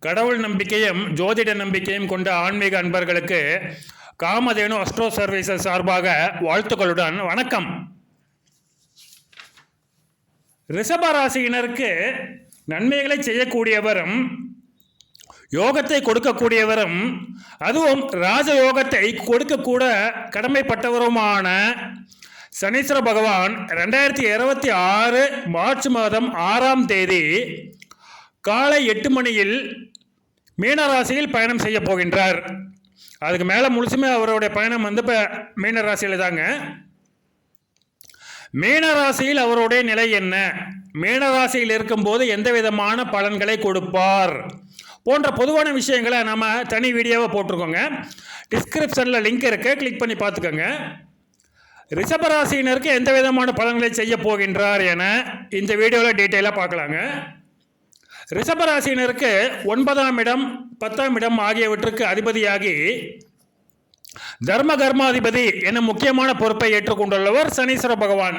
கடவுள் நம்பிக்கையும் ஜோதிட நம்பிக்கையும் கொண்ட ஆன்மீக அன்பர்களுக்கு காமதேனு அஸ்ட்ரோ சர்வீசஸ் சார்பாக வாழ்த்துக்களுடன் வணக்கம். ரிஷப ராசியினருக்கு நன்மைகளை செய்யக்கூடியவரும் யோகத்தை கொடுக்கக்கூடியவரும் அதுவும் ராஜயோகத்தை கொடுக்கக்கூட கடமைப்பட்டவருமான சனீஸ்வர பகவான் 2026 மார்ச் மாதம் 6ஆம் தேதி காலை 8 மணியில் மீனராசியில் பயணம் செய்ய போகின்றார். அதுக்கு மேலே முழுசுமே அவருடைய பயணம் இப்போ மீனராசியில் தாங்க. மீனராசியில் அவருடைய நிலை என்ன, மீனராசியில் இருக்கும்போது எந்த விதமான பலன்களை கொடுப்பார் போன்ற பொதுவான விஷயங்களை நம்ம தனி வீடியோவை போட்டிருக்கோங்க. டிஸ்கிரிப்ஷனில் லிங்க் இருக்கு, கிளிக் பண்ணி பார்த்துக்கோங்க. ரிஷபராசியினருக்கு எந்த விதமான பலன்களை செய்ய போகின்றார் என இந்த வீடியோவில் டீட்டெயிலாக பார்க்கலாங்க. ரிஷபராசியினருக்கு 9ஆம் இடம் 10ஆம் இடம் ஆகியவற்றுக்கு அதிபதியாகி தர்ம கர்மாதிபதி என முக்கியமான பொறுப்பை ஏற்றுக்கொண்டுள்ளவர் சனீஸ்வர பகவான்.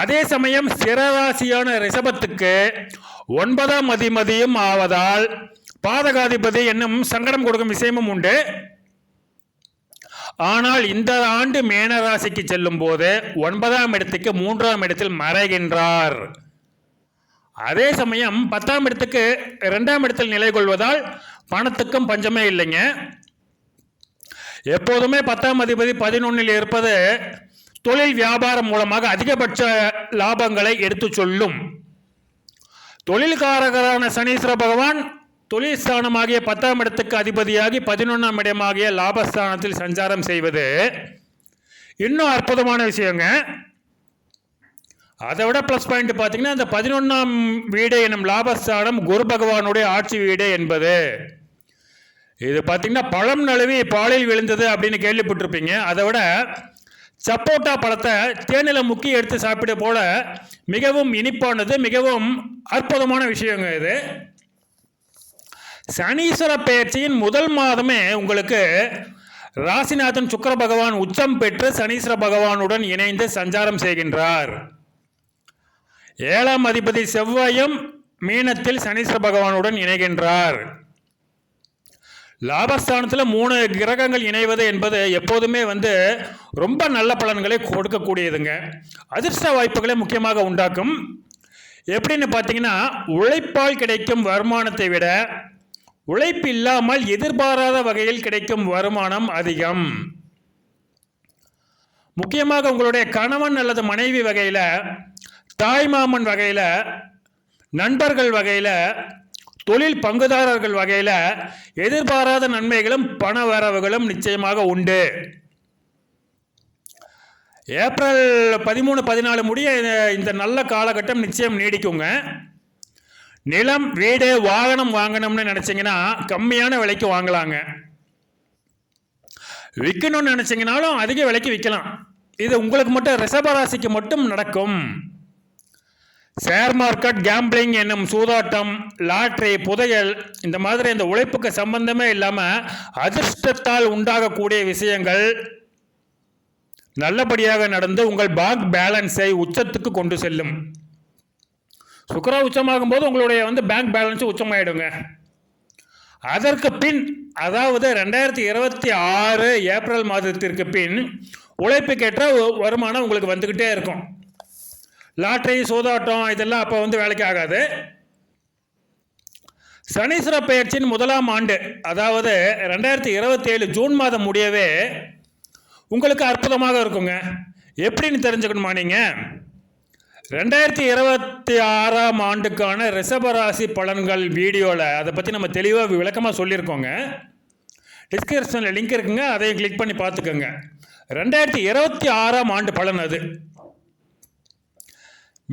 அதே சமயம் ஸ்திரராசியான ரிஷபத்துக்கு 9ஆம் அதிபதியும் ஆவதால் பாதகாதிபதி என்னும் சங்கடம் கொடுக்கும் விஷயமும் உண்டு. ஆனால் இந்த ஆண்டு மீனராசிக்கு செல்லும் போது 9ஆம் இடத்துக்கு 3ஆம் இடத்தில் மறைகின்றார். அதே சமயம் 10ஆம் இடத்துக்கு 2ஆம் இடத்தில் நிலை கொள்வதால் பணத்துக்கும் பஞ்சமே இல்லைங்க. எப்போதுமே 10ஆம் அதிபதி 11இல் இருப்பது தொழில் வியாபாரம் மூலமாக அதிகபட்ச லாபங்களை எடுத்து சொல்லும். தொழில்காரகரான சனீஸ்வர பகவான் தொழில் ஸ்தானமாகிய 10ஆம் இடத்துக்கு அதிபதியாகி 11ஆம் இடமாகிய லாபஸ்தானத்தில் சஞ்சாரம் செய்வது இன்னும் அற்புதமான விஷயங்க. அதை விட ப்ளஸ் பாயிண்ட் பார்த்தீங்கன்னா, அந்த 11ஆம் வீடு எனும் லாபஸ்தானம் குரு பகவானுடைய ஆட்சி வீடு என்பது. இது பார்த்தீங்கன்னா பழம் நழுவி பாலில் விழுந்தது அப்படின்னு கேள்விப்பட்டிருப்பீங்க. அதை விட சப்போட்டா பழத்தை தேனில் முக்கி எடுத்து சாப்பிட போல மிகவும் இனிப்பானது, மிகவும் அற்புதமான விஷயங்க இது. சனீஸ்வர பெயர்ச்சியின் முதல் மாதமே உங்களுக்கு ராசிநாதன் சுக்கிர பகவான் உச்சம் பெற்று சனீஸ்வர பகவானுடன் இணைந்து சஞ்சாரம் செய்கின்றார். 7ஆம் அதிபதி செவ்வாயும் மீனத்தில் சனீஸ்வர பகவானுடன் இணைகின்றார். லாபஸ்தானத்தில் 3 கிரகங்கள் இணைவது என்பது எப்போதுமே ரொம்ப நல்ல பலன்களை கொடுக்கக்கூடியதுங்க. அதிர்ஷ்ட வாய்ப்புகளை முக்கியமாக உண்டாக்கும். எப்படின்னு பார்த்தீங்கன்னா, உழைப்பால் கிடைக்கும் வருமானத்தை விட உழைப்பு இல்லாமல் எதிர்பாராத வகையில் கிடைக்கும் வருமானம் அதிகம். முக்கியமாக உங்களுடைய கணவன் அல்லது மனைவி வகையில், தாய்மாமன் வகையில், நண்பர்கள் வகையில், தொழில் பங்குதாரர்கள் வகையில் எதிர்பாராத நன்மைகளும் பண வரவுகளும் நிச்சயமாக உண்டு. ஏப்ரல் 13-14 முடிய இந்த நல்ல காலகட்டம் நிச்சயம் நீடிக்குங்க. நிலம், வீடு, வாகனம் வாங்கணும்னு நினச்சிங்கன்னா கம்மியான விலைக்கு வாங்கலாங்க. விற்கணும்னு நினச்சிங்கனாலும் அதிக விலைக்கு விற்கலாம். இது உங்களுக்கு மட்டும் ரிஷபராசிக்கு மட்டும் நடக்கும். ஷேர் மார்க்கெட், கேம்பிளிங் என்னும் சூதாட்டம், லாட்ரி, புதையல், இந்த மாதிரி இந்த உழைப்புக்கு சம்பந்தமே இல்லாமல் அதிர்ஷ்டத்தால் உண்டாகக்கூடிய விஷயங்கள் நல்லபடியாக நடந்து உங்கள் பேங்க் பேலன்ஸை உச்சத்துக்கு கொண்டு செல்லும். சுக்கிர உச்சமாகும் போது உங்களுடைய பேங்க் பேலன்ஸ் உச்சமாயிடுங்க. அதற்கு பின், அதாவது 2026 ஏப்ரல் மாதத்திற்கு பின் உழைப்புக்கேற்ற வருமானம் உங்களுக்கு வந்துக்கிட்டே இருக்கும். லாட்ரி, சூதாட்டம் இதெல்லாம் அப்போ வேலைக்கு ஆகாது. சனீஸ்வர பெயர்ச்சியின் முதலாம் ஆண்டு, அதாவது 2027 ஜூன் மாதம் முடியவே உங்களுக்கு அற்புதமாக இருக்குங்க. எப்படின்னு தெரிஞ்சுக்கணுமா நீங்கள்? 2026ஆம் ஆண்டுக்கான ரிஷபராசி பலன்கள் வீடியோவில் அதை பற்றி நம்ம தெளிவாக விளக்கமாக சொல்லியிருக்கோங்க. டிஸ்கிரிப்ஷனில் லிங்க் இருக்குங்க, அதையும் கிளிக் பண்ணி பார்த்துக்கோங்க. 2026ஆம் ஆண்டு பலன் அது.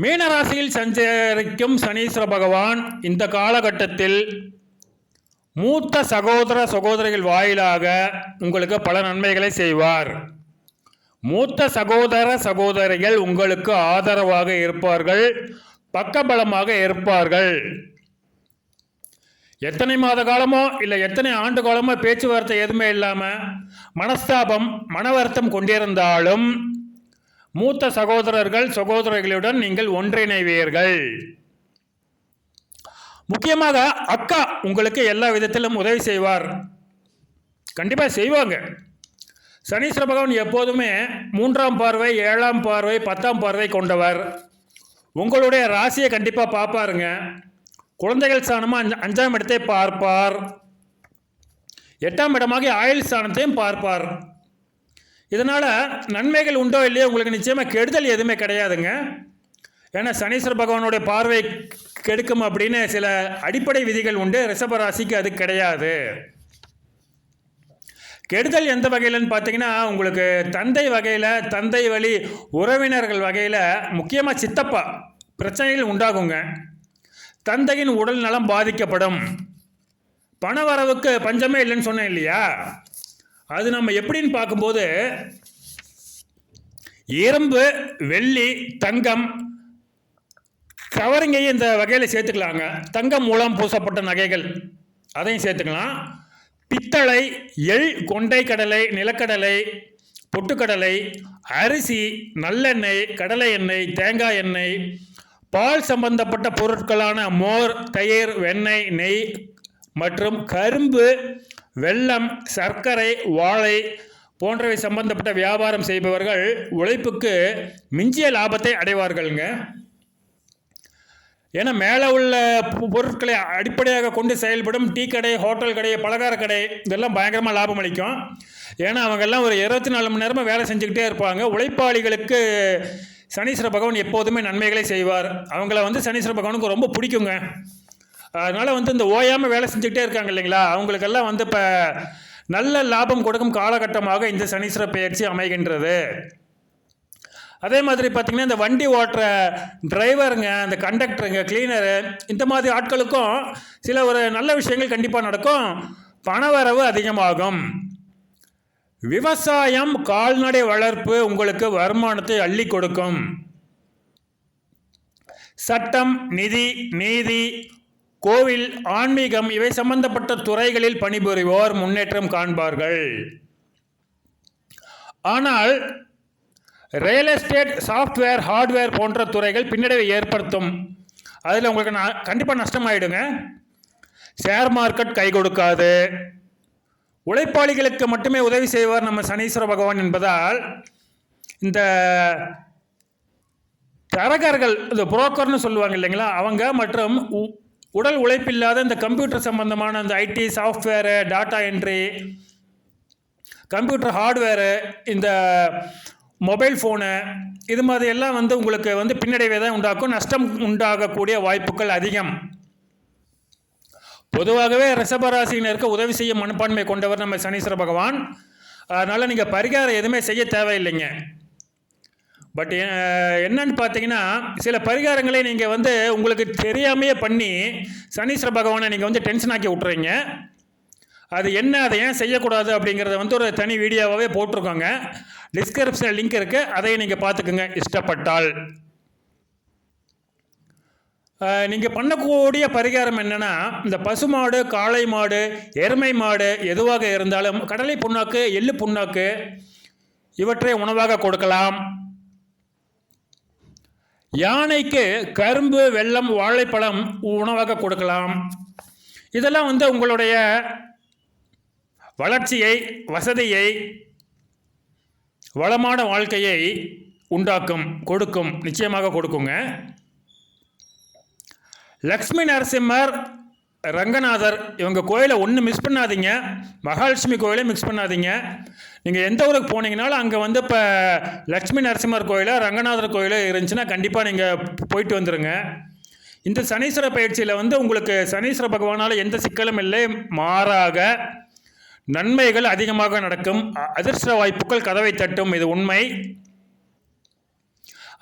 மீனராசியில் சஞ்சரிக்கும் சனீஸ்வர பகவான் இந்த காலகட்டத்தில் மூத்த சகோதர சகோதரிகள் வாயிலாக உங்களுக்கு பல நன்மைகளை செய்வார். மூத்த சகோதர சகோதரிகள் உங்களுக்கு ஆதரவாக இருப்பார்கள், பக்கபலமாக இருப்பார்கள். எத்தனை மாத காலமோ இல்லை எத்தனை ஆண்டு காலமோ பேச்சுவார்த்தை எதுவுமே இல்லாமல் மனஸ்தாபம், மன வருத்தம் கொண்டிருந்தாலும் மூத்த சகோதரர்கள் சகோதரிகளுடன் நீங்கள் ஒன்றிணைவீர்கள். முக்கியமாக அக்கா உங்களுக்கு எல்லா விதத்திலும் உதவி செய்வார், கண்டிப்பாக செய்வாங்க. சனீஸ்வர பகவான் எப்போதுமே 3ஆம் பார்வை, 7ஆம் பார்வை, 10ஆம் பார்வை கொண்டவர். உங்களுடைய ராசியை கண்டிப்பாக பார்ப்பாருங்க. குழந்தைகள் ஸ்தானமாக 5ஆம் இடத்தை பார்ப்பார். 8ஆம் இடமாக ஆயுள் ஸ்தானத்தையும் பார்ப்பார். இதனால் நன்மைகள் உண்டோ இல்லையோ உங்களுக்கு நிச்சயமாக கெடுதல் எதுவுமே கிடையாதுங்க. ஏன்னா சனீஸ்வர பகவானுடைய பார்வை கெடுக்கும் அப்படின்னு சில அடிப்படை விதிகள் உண்டு. ரிஷப ராசிக்கு அது கிடையாது. கெடுதல் எந்த வகையிலன்னு பார்த்தீங்கன்னா, உங்களுக்கு தந்தை வகையில், தந்தை வழி உறவினர்கள் வகையில், முக்கியமாக சித்தப்பா பிரச்சனைகள் உண்டாகுங்க. தந்தையின் உடல் நலம் பாதிக்கப்படும். பண வரவுக்கு பஞ்சமே இல்லைன்னு சொன்னேன் இல்லையா? அது நம்ம எப்படின்னு பார்க்கும்போது, இரும்பு, வெள்ளி, தங்கம், கவரிங்கையும் இந்த வகையில் சேர்த்துக்கலாங்க. தங்கம் மூலம் பூசப்பட்ட நகைகள் அதையும் சேர்த்துக்கலாம். பித்தளை, எள், கொண்டை கடலை, நிலக்கடலை, பொட்டுக்கடலை, அரிசி, நல்லெண்ணெய், கடலை எண்ணெய், தேங்காய் எண்ணெய், பால் சம்பந்தப்பட்ட பொருட்களான மோர், தயிர், வெண்ணெய், நெய் மற்றும் கரும்பு, வெல்லம், சர்க்கரை, வாழை போன்றவை சம்பந்தப்பட்ட வியாபாரம் செய்பவர்கள் உழைப்புக்கு மிஞ்சிய லாபத்தை அடைவார்களுங்க. ஏன்னா மேலே உள்ள பொருட்களை அடிப்படையாக கொண்டு செயல்படும் டீ கடை, ஹோட்டல் கடை, பலகார கடை இதெல்லாம் பயங்கரமாக லாபம் அளிக்கும். ஏன்னா அவங்கெல்லாம் ஒரு 24 மணி நேரமாக வேலை செஞ்சுக்கிட்டே இருப்பாங்க. உழைப்பாளிகளுக்கு சனீஸ்வர பகவான் எப்போதுமே நன்மைகளை செய்வார். அவங்கள சனீஸ்வர பகவானுக்கு ரொம்ப பிடிக்குங்க. அதனால் இந்த ஓயாமல் வேலை செஞ்சுக்கிட்டே இருக்காங்க இல்லைங்களா, அவங்களுக்கெல்லாம் இப்போ நல்ல லாபம் கொடுக்கும் காலகட்டமாக இந்த சனீஸ்வர பெயர்ச்சி அமைகின்றது. அதே மாதிரி பார்த்திங்கன்னா, இந்த வண்டி ஓட்டுற டிரைவருங்க, இந்த கண்டக்டருங்க, கிளீனரு, இந்த மாதிரி ஆட்களுக்கும் சில ஒரு நல்ல விஷயங்கள் கண்டிப்பாக நடக்கும். பணவரவு அதிகமாகும். விவசாயம், கால்நடை வளர்ப்பு உங்களுக்கு வருமானத்தை அள்ளி கொடுக்கும். சட்டம், நிதி, நீதி, கோவில், ஆன்மீகம் இவை சம்பந்தப்பட்ட துறைகளில் பணிபுரிவோர் முன்னேற்றம் காண்பார்கள். ஆனால் ரியல் எஸ்டேட், சாஃப்ட்வேர், ஹார்ட்வேர் போன்ற துறைகள் பின்னடைவை ஏற்படுத்தும். அதில் உங்களுக்கு கண்டிப்பாக நஷ்டமாயிடுங்க. ஷேர் மார்க்கெட் கை கொடுக்காது. உழைப்பாளிகளுக்கு மட்டுமே உதவி செய்வார் நம்ம சனீஸ்வர பகவான் என்பதால் இந்த தரகர்கள், இந்த புரோக்கர்னு சொல்லுவாங்க இல்லைங்களா, அவங்க மற்றும் உடல் உழைப்பில்லாத இந்த கம்ப்யூட்டர் சம்பந்தமான இந்த IT, software, data entry, computer hardware, இந்த மொபைல் ஃபோனு, இது மாதிரி எல்லாம் உங்களுக்கு பின்னடைவை தான் உண்டாக்கும். நஷ்டம் உண்டாகக்கூடிய வாய்ப்புகள் அதிகம். பொதுவாகவே ரிஷபராசினருக்கு உதவி செய்ய மனப்பான்மை கொண்டவர் நம்ம சனீஸ்வர பகவான். அதனால் நீங்கள் பரிகாரம் எதுவுமே செய்ய தேவையில்லைங்க. பட் என்னன்னு பார்த்தீங்கன்னா, சில பரிகாரங்களை நீங்கள் உங்களுக்கு தெரியாமையே பண்ணி சனீஸ்வர பகவானை நீங்கள் டென்ஷன் ஆக்கி விட்டுறீங்க. அது என்ன, அதை ஏன் செய்யக்கூடாது அப்படிங்கிறத ஒரு தனி வீடியோவாகவே போட்டிருக்கோங்க. டிஸ்கிரிப்ஷனில் லிங்க் இருக்குது, அதையும் நீங்கள் பார்த்துக்குங்க இஷ்டப்பட்டால். நீங்கள் பண்ணக்கூடிய பரிகாரம் என்னென்னா, இந்த பசுமாடு, காளை மாடு, எருமை மாடு எதுவாக இருந்தாலும் கடலை புண்ணாக்கு, எள்ளு புண்ணாக்கு இவற்றை உணவாக கொடுக்கலாம். யானைக்கு கரும்பு, வெல்லம், வாழைப்பழம் உணவாக கொடுக்கலாம். இதெல்லாம் உங்களுடைய வளர்ச்சியை, வசதியை, வளமான வாழ்க்கையை உண்டாக்கும், கொடுக்கும், நிச்சயமாக கொடுக்குங்க. லக்ஷ்மி நரசிம்மர், ரங்கநாதர் இவங்க கோயிலை ஒன்று மிஸ் பண்ணாதீங்க. மகாலட்சுமி கோயிலை மிஸ் பண்ணாதீங்க. நீங்கள் எந்த ஊருக்கு போனீங்கனாலும் அங்கே இப்போ லக்ஷ்மி நரசிம்மர் கோயிலை, ரங்கநாதர் கோயிலை இருந்துச்சுன்னா கண்டிப்பாக நீங்கள் போயிட்டு வந்துடுங்க. இந்த சனீஸ்வர பயிற்சியில் உங்களுக்கு சனீஸ்வர பகவானால் எந்த சிக்கலும் இல்லை, மாறாக நன்மைகள் அதிகமாக நடக்கும். அதிர்ஷ்ட வாய்ப்புகள் கதவை தட்டும், இது உண்மை.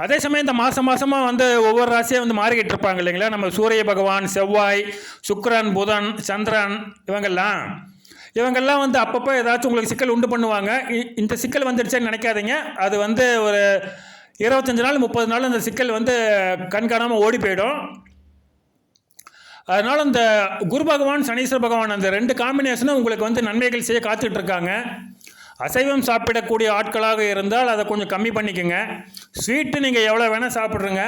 அதே சமயம் இந்த மாதமாக ஒவ்வொரு ராசியாக மாறிக்கிட்டு இருப்பாங்க இல்லைங்களா. நம்ம சூரிய பகவான், செவ்வாய், சுக்கிரன், புதன், சந்திரன் இவங்கெல்லாம் அப்பப்போ ஏதாச்சும் உங்களுக்கு சிக்கல் உண்டு பண்ணுவாங்க. இந்த சிக்கல் வந்துடுச்சேன்னு நினைக்காதீங்க. அது ஒரு 25 நாள் 30 நாள் அந்த சிக்கல் கண்காணாமல் ஓடி போயிடும். அதனால் இந்த குரு பகவான், சனீஸ்வர பகவான் அந்த 2 காம்பினேஷனும் உங்களுக்கு நன்மைகள் செய்ய காத்துட்டு இருக்காங்க. அசைவம் சாப்பிடக்கூடிய ஆட்களாக இருந்தால் அதை கொஞ்சம் கம்மி பண்ணிக்கோங்க. ஸ்வீட்டு நீங்கள் எவ்வளோ வேணால் சாப்பிட்ருங்க.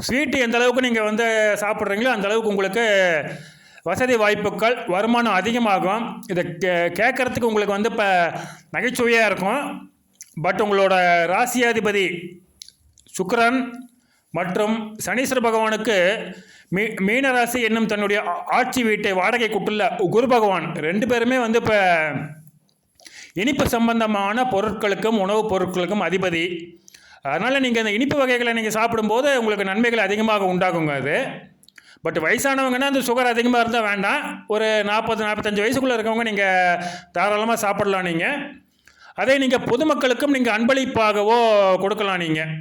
ஸ்வீட்டு எந்த அளவுக்கு நீங்கள் வந்து சாப்பிட்றீங்களோ அந்த அளவுக்கு உங்களுக்கு வசதி வாய்ப்புகள் வருமானம் அதிகமாகும். இதை கேட்குறதுக்கு உங்களுக்கு வந்து இப்போ நகைச்சுவையாக இருக்கும். பட் உங்களோட ராசியாதிபதி சுக்கிரன் மற்றும் சனீஸ்வர பகவானுக்கு மீனராசி என்னும் தன்னுடைய ஆட்சி வீட்டை வாடகை கூட்டுள்ள குரு பகவான் 2 பேருமே வந்து இப்போ இனிப்பு சம்பந்தமான பொருட்களுக்கும் உணவுப் பொருட்களுக்கும் அதிபதி. அதனால் நீங்கள் இந்த இனிப்பு வகைகளை நீங்கள் சாப்பிடும்போது உங்களுக்கு நன்மைகள் அதிகமாக உண்டாகுங்க. அது பட் வயசானவங்கன்னா அந்த சுகர் அதிகமாக இருந்தால் வேண்டாம். ஒரு 40-45 வயசுக்குள்ளே இருக்கவங்க நீங்கள் தாராளமாக சாப்பிடலாம். நீங்கள் அதை நீங்கள் பொதுமக்களுக்கும் நீங்கள் அன்பளிப்பாகவோ கொடுக்கலாம். நீங்கள்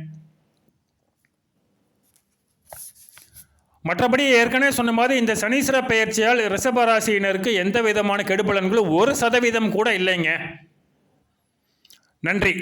மற்றபடி ஏற்கனவே சொன்ன மாதிரி இந்த சனீஸ்வர பெயர்ச்சியால் ரிஷபராசியினருக்கு எந்த விதமான கெடுபலன்களும் 1% கூட இல்லைங்க. நன்றி.